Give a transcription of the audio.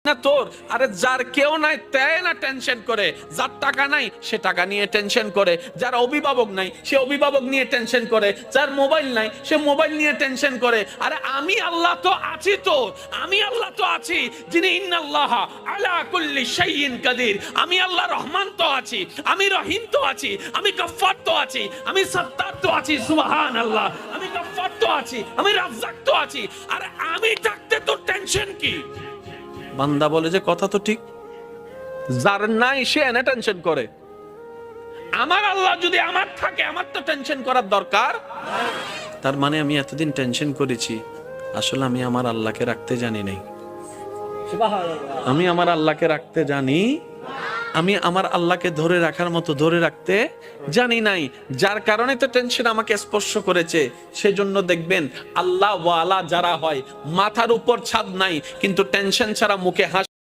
না তোর, আরে যার কেউ নাই তাই না টেনশন করে, যার টাকা নাই সে টাকা নিয়ে টেনশন করে, যার অভিভাবক নাই সে অভিভাবক নিয়ে টেনশন করে, যার মোবাইল নাই সে মোবাইল নিয়ে টেনশন করে। আরে আমি আল্লাহ তো আছি, তো আমি আল্লাহ তো আছি যিনি ইন্নাল্লাহ আলা কুল্লি শাইইন কাদির। আমি আল্লাহ রহমান তো আছি, আমি রহিম তো আছি, আমি গফফার তো আছি, আমি সত্তার তো আছি, সুবহানাল্লাহ। আমি গফফার তো আছি, আমি রাজ্জাক তো আছি। আরে আমি থাকতে তোর টেনশন কি? বান্দা বলে যে কথা তো ঠিক, যার নাই সে এনে টেনশন করে। আমার আল্লাহ যদি আমার থাকে, আমার তো টেনশন করার দরকার। তার মানে আমি এতদিন টেনশন করেছি, আসলে আমি আমার আল্লাহকে রাখতে জানি নাই। আমি আমার আল্লাহকে রাখতে জানি, আমি আমার আল্লাহকে ধরে রাখার মতো ধরে রাখতে জানি নাই, যার কারণে তো টেনশন আমাকে স্পর্শ করেছে। সেজন্য দেখবেন আল্লাহ ওয়ালা যারা হয়, মাথার উপর ছাদ নাই কিন্তু টেনশন ছাড়া মুখে হাসি।